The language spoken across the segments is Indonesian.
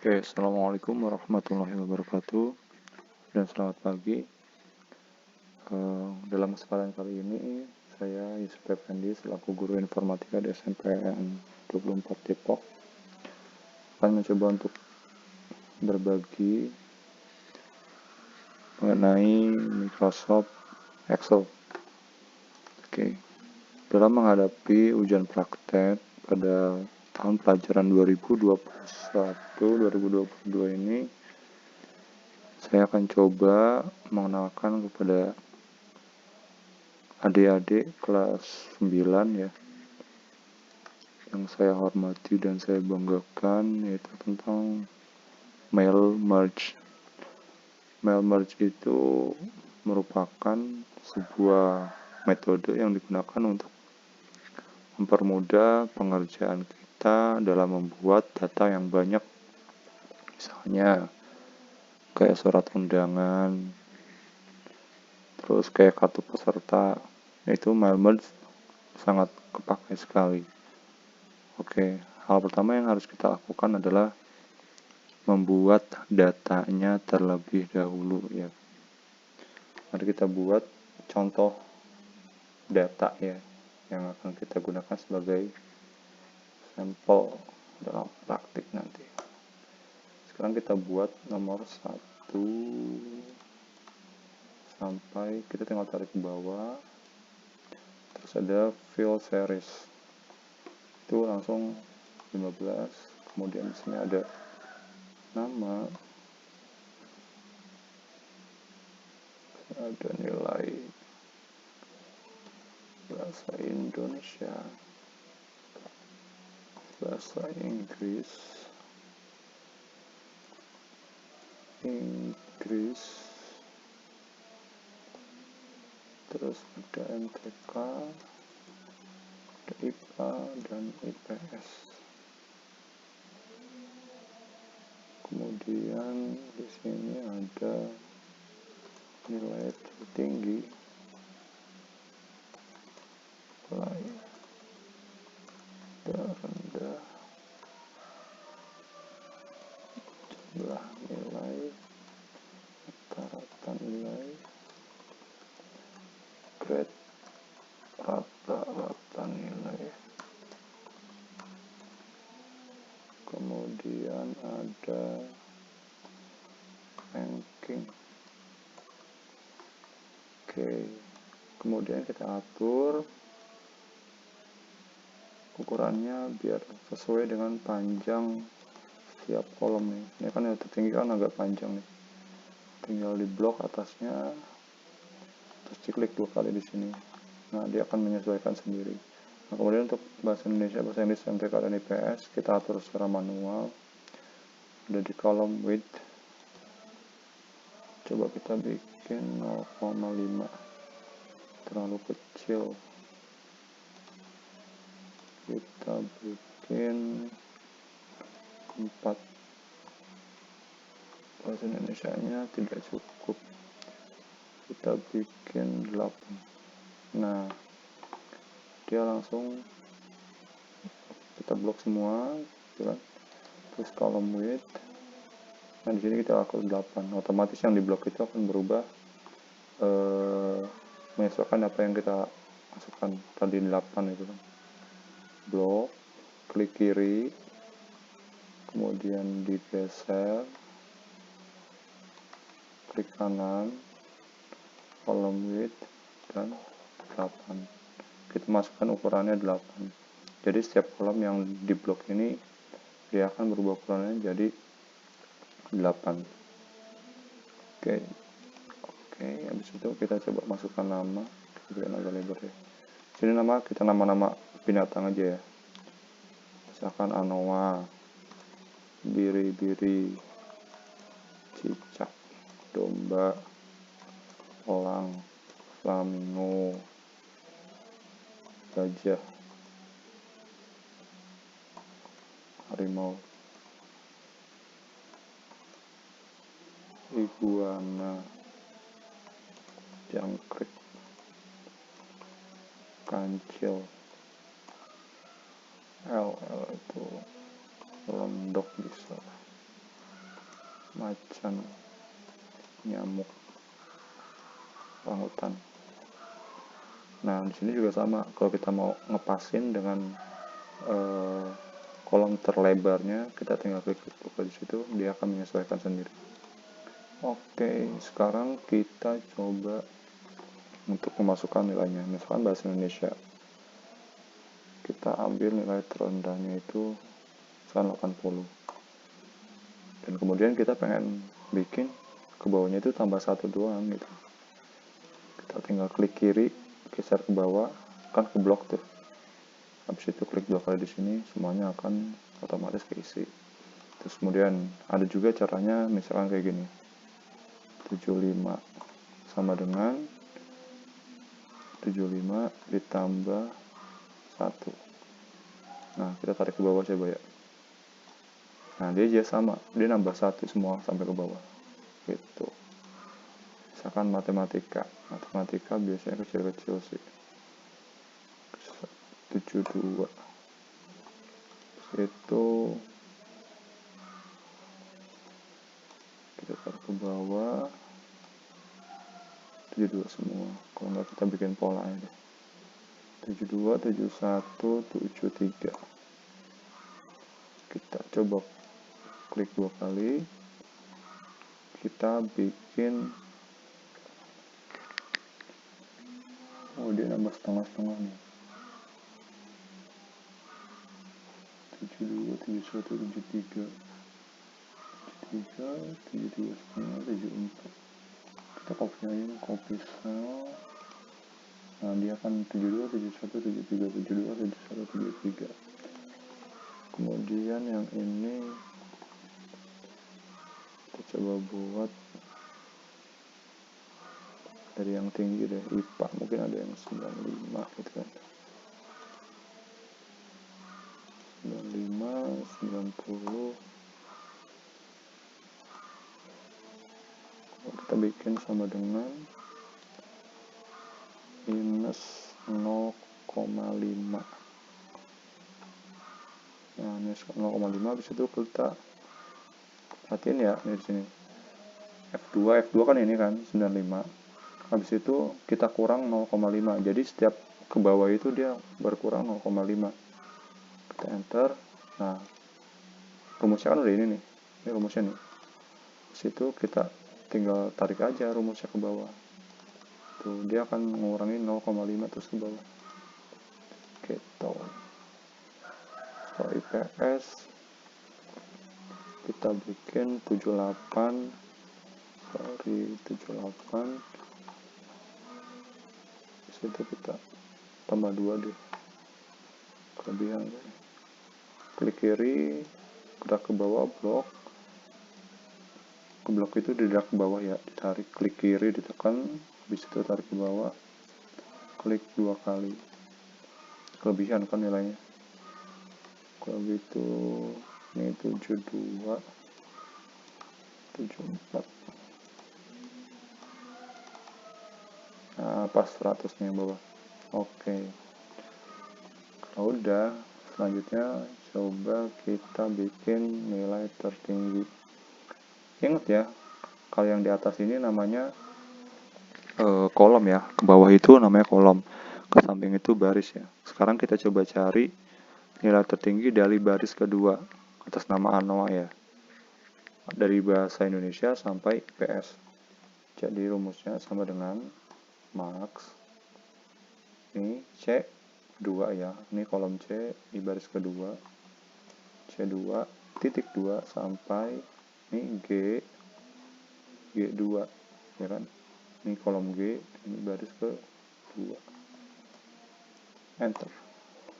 Oke, Assalamualaikum warahmatullahi wabarakatuh dan selamat pagi. Dalam kesempatan kali ini, saya Yusuf Effendi selaku guru informatika di SMPN 24 Depok akan mencoba untuk berbagi mengenai Microsoft Excel. Oke, dalam menghadapi ujian praktek pada tahun pelajaran 2021-2022 ini, saya akan coba mengenalkan kepada adik-adik kelas 9 ya, yang saya hormati dan saya banggakan, yaitu tentang mail merge. Mail merge itu merupakan sebuah metode yang digunakan untuk mempermudah pengerjaan kita dalam membuat data yang banyak. Misalnya kayak surat undangan, terus kayak kartu peserta, itu mail merge sangat kepakai sekali. Oke, hal pertama yang harus kita lakukan adalah membuat datanya terlebih dahulu ya. Mari kita buat contoh data ya, yang akan kita gunakan sebagai sampel dalam praktik nanti. Sekarang kita buat nomor 1 sampai kita tinggal tarik ke bawah. Terus ada fill series. Itu langsung 15. Kemudian di sini ada nama, ada nilai bahasa Indonesia, bahasa Inggris, terus ada MTK, ada IPA dan IPS. Kemudian di sini ada nilai tertinggi, nilai terendah, jumlah nilai, rata-rata nilai, grade, rata-rata nilai. Kemudian ada ranking. Oke, kemudian kita atur ukurannya biar sesuai dengan panjang setiap kolom nih. Ini kan yang tertinggi kan agak panjang nih. Tinggal di blok atasnya, terus diklik 2 kali di sini. Nah, dia akan menyesuaikan sendiri. Nah, kemudian untuk bahasa Indonesia, bahasa Inggris, MTK dan IPS kita atur secara manual. Ada di kolom width. Coba kita bikin 0,5, terlalu kecil. Kita bikin 4. Bahasa Indonesianya tidak cukup, kita bikin 8. Nah, dia langsung kita blok semua gitu kan. Terus kolom width, nah di sini kita atur 8. Otomatis yang di blok itu akan berubah menyesuaikan apa yang kita masukkan tadi 8 itu kan. Blok, klik kiri, kemudian digeser, klik kanan, kolom width dan 8. Kita masukkan ukurannya 8. Jadi setiap kolom yang di blok ini dia akan berubah ukurannya jadi 8. Oke, habis itu kita coba masukkan nama, kita agak lebar ya. Sini nama kita nama-nama binatang aja ya. Misalkan anoa, biri-biri, cicak, domba, elang, flamingo, gajah, harimau, iguana, jangkrik, kancil, L itu londok bisa, macan, nyamuk, orangutan. Nah, di sini juga sama. Kalau kita mau ngepasin dengan kolom terlebarnya, kita tinggal klik di situ, dia akan menyesuaikan sendiri. Oke, sekarang kita coba untuk memasukkan nilainya. Misalkan bahasa Indonesia, kita ambil nilai terendahnya itu 80. Dan kemudian kita pengen bikin ke bawahnya itu tambah 1 doang gitu. Kita tinggal klik kiri, geser ke bawah, kan ke blok tuh. Habis itu klik 2 kali di sini, semuanya akan otomatis keisi. Terus kemudian ada juga caranya, misalkan kayak gini, 75 sama dengan 75 ditambah 1. Nah, kita tarik ke bawah coba ya. Nah, dia aja sama, dia nambah 1 semua sampai ke bawah gitu. Misalkan matematika biasanya kecil-kecil sih, 72 itu kita tarik ke bawah 72 semua. Kalau nggak kita bikin pola aja, 72, 71, 73. Kita coba klik 2 kali, kita bikin, oh dia nambah setengah-setengah nih, 72, 71, 73, 72 setengah, 74. Kita copy aja nih, copy cell. Nah, dia akan 72, 71, 73, 72, 71, 73. Kemudian yang ini kita coba buat dari yang tinggi deh, IPA mungkin ada yang 95 gitu kan, 95, 90. Kita bikin sama dengan minus 0,5. Nah, minus 0,5. Habis itu kita perhatiin ya di sini, F2 kan ini kan 95. Habis itu kita kurang 0,5. Jadi setiap ke bawah itu dia berkurang 0,5. Kita enter. Nah, rumusnya kan udah ini nih. Ini rumusnya nih. Situ kita tinggal tarik aja rumusnya ke bawah. Tuh, dia akan mengurangi 0,5 terus ke bawah. Gitu. Kalau IPS kita bikin 78. Situ kita tambah 2 deh. Kelebihan. Klik kiri, gerak ke bawah blok. Ke blok itu digerak ke bawah ya, ditarik, klik kiri ditekan, habis itu tarik ke bawah, klik 2 kali. Kelebihan kan nilainya. Kalau gitu ini 72, 74. Nah, pas 100 nya yang bawah. Oke. Kalau udah, selanjutnya coba kita bikin nilai tertinggi. Ingat ya, kalau yang di atas ini namanya kolom ya, ke bawah itu namanya kolom, ke samping itu baris ya. Sekarang kita coba cari nilai tertinggi dari baris kedua atas nama ANOA ya, dari bahasa Indonesia sampai IPS. Jadi rumusnya sama dengan max, ini C2 ya, ini kolom C di baris kedua, C2 titik 2 sampai ini G2 ya kan, ini kolom G, ini baris ke-2, enter.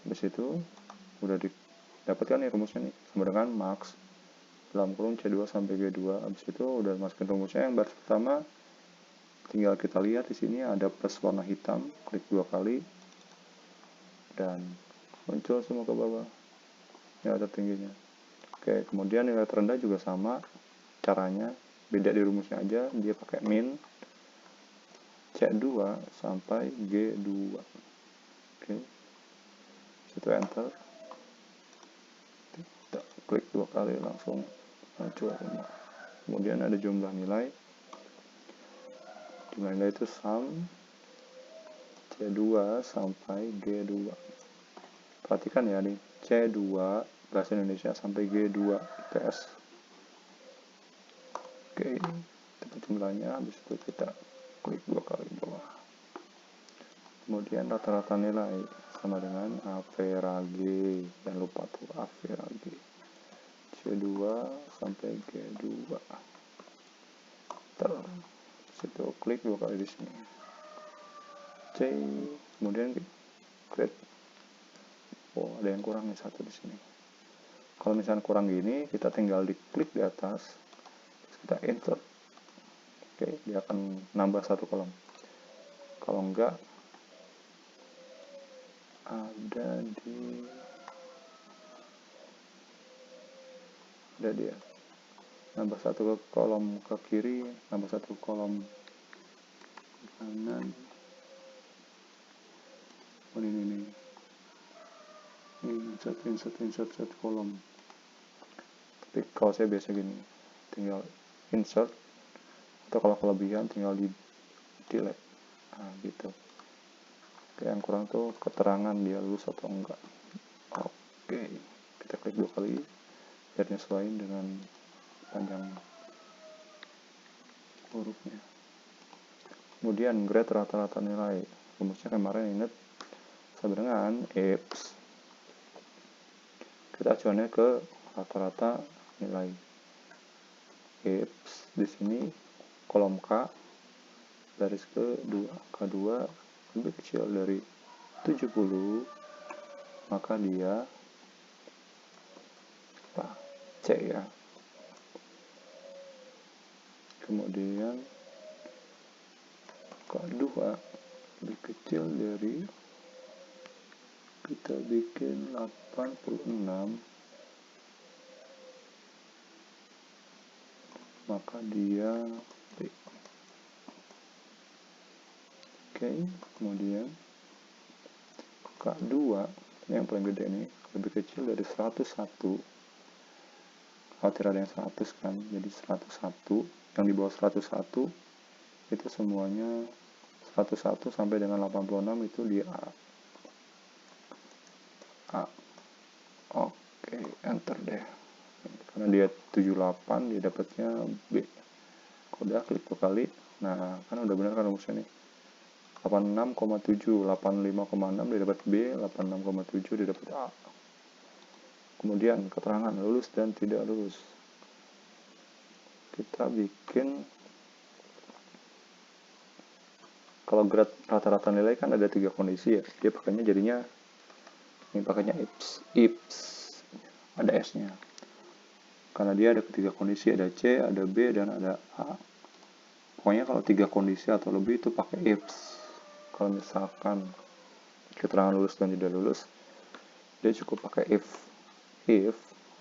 Habis itu udah didapatkan nih rumusnya nih, sama dengan max dalam kurung C2 sampai G2. Habis itu udah masukin rumusnya. Yang baris pertama tinggal kita lihat di sini ada plus warna hitam, klik 2 kali dan muncul semua ke bawah nilai tertingginya. Oke, kemudian nilai terendah juga sama caranya, beda di rumusnya aja, dia pakai min C2 sampai G2. Oke, situ enter, kita klik 2 kali langsung muncul semua. Kemudian ada jumlah nilai. Jumlah nilai itu sum C2 sampai G2. Perhatikan ya nih, C2 bahasa Indonesia sampai G2 IPS. Oke, itu jumlahnya. Habis itu kita klik 2 kali bawah. Kemudian rata-rata nilai sama dengan average. Jangan lupa tuh average. C2 sampai G2. Situ klik 2 kali di sini. C, kemudian create. Oh, ada yang kurang nih satu di sini. Kalau misalnya kurang gini, kita tinggal diklik di atas, terus kita insert. Oke, dia akan nambah satu kolom. Kalau enggak, ada dia nambah satu kolom ke kiri, nambah satu kolom ke kanan. Oh, ini insert satu kolom. Tapi kalau saya biasa gini, tinggal insert, atau kalau kelebihan tinggal di delete. Nah, gitu. Oke, yang kurang tuh keterangan dia lulus atau enggak. Oke, kita klik 2 kali biar nyesuaiin dengan panjang hurufnya. Kemudian grade rata-rata nilai. Rumusnya kemarin ingat sama dengan IPS. Kita acuannya ke rata-rata nilai. IPS di sini kolom K garis ke-2. K2 lebih kecil dari 70, maka dia C ya. Kemudian K2 lebih kecil dari, kita bikin 86, maka dia B. Oke, kemudian K2 ini yang paling gede nih, lebih kecil dari 101. Khawatir ada yang 100 kan, jadi 101. Yang di bawah 101 itu semuanya 101 sampai dengan 86 itu di A. Oke, enter deh. Karena dia 78, dia dapatnya B. Udah klik 2 kali. Nah, kan udah benar kan rumusnya nih. 86,7, 85,6 dia dapat B, 86,7 dia dapat A. Kemudian keterangan lulus dan tidak lulus. Kita bikin, kalau grade rata-rata nilai kan ada 3 kondisi ya. Dia pakainya jadinya, ini pakainya IPS. Ada S-nya. Karena dia ada 3 kondisi, ada C, ada B, dan ada A. Pokoknya kalau 3 kondisi atau lebih itu pakai IPS. Kalau misalkan keterangan lulus dan tidak lulus, dia cukup pakai if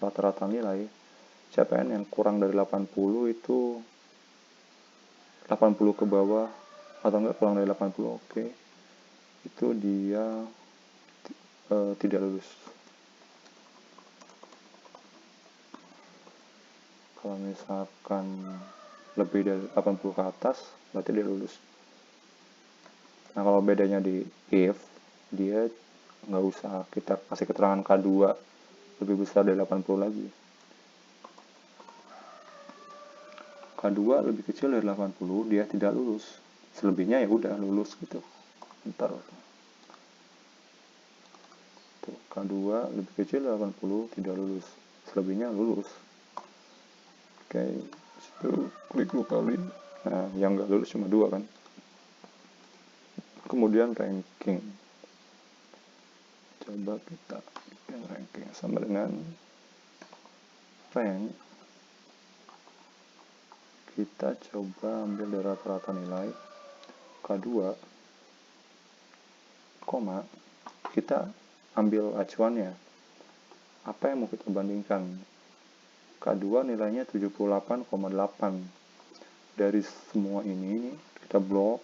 rata-rata nilai CPN yang kurang dari 80 itu 80 ke bawah atau enggak kurang dari 80, oke, itu dia tidak lulus. Kalau misalkan lebih dari 80 ke atas berarti dia lulus. Nah, kalau bedanya di if, dia nggak usah kita kasih keterangan K2 lebih besar dari 80 lagi. K2 lebih kecil dari 80, dia tidak lulus. Selebihnya ya udah lulus gitu. Ntar tuh, K2 lebih kecil dari 80 tidak lulus. Selebihnya lulus. Oke, situ klik 2 kali. Nah, yang nggak lulus cuma 2 kan. Kemudian ranking. Coba kita bikin ranking sama dengan rank. Kita coba ambil dari rata-rata nilai K2, koma, kita ambil acuannya. Apa yang mau kita bandingkan? K2 nilainya 78,8. Dari semua ini kita blok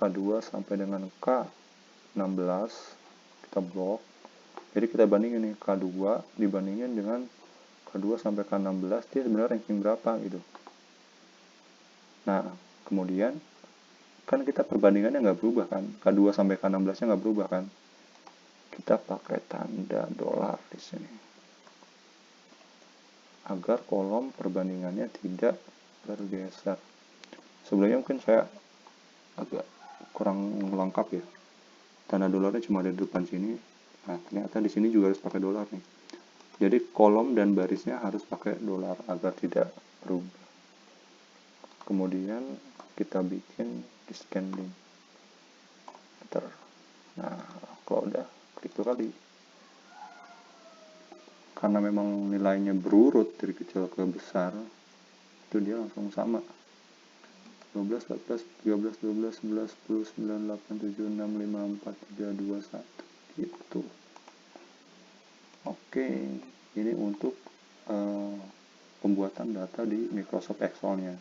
K2 sampai dengan K16 kita blok. Jadi kita bandingin nih K2 dibandingin dengan K2 sampai K16 dia sebenarnya ranking berapa gitu. Nah, kemudian kan kita perbandingannya nggak berubah kan, K2 sampai K16 nya nggak berubah kan, kita pakai tanda dolar di sini agar kolom perbandingannya tidak bergeser. Sebelumnya mungkin saya agak kurang lengkap ya, tanda dolarnya cuma ada di depan sini. Nah, ternyata di sini juga harus pakai dolar nih. Jadi kolom dan barisnya harus pakai dolar agar tidak berubah. Kemudian kita bikin di scan link. Enter. Nah, kalau udah klik 2 kali. Karena memang nilainya berurut dari kecil ke besar, itu dia langsung sama. 12, 14, 13, 12, 11, 10, 9, 8, 7, 6, 5, 4, 3, 2, 1 gitu. Oke, ini untuk pembuatan data di Microsoft Excel-nya.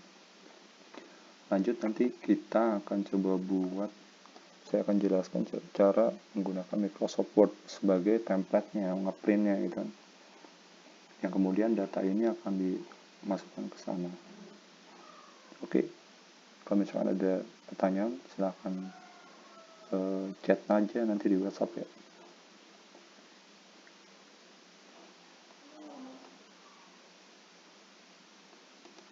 Lanjut, nanti kita akan coba buat, saya akan jelaskan cara menggunakan Microsoft Word sebagai template-nya, ngeprint-nya gitu kan. Yang kemudian data ini akan dimasukkan ke sana. Oke, kalau misalkan ada pertanyaan silahkan chat aja nanti di WhatsApp ya.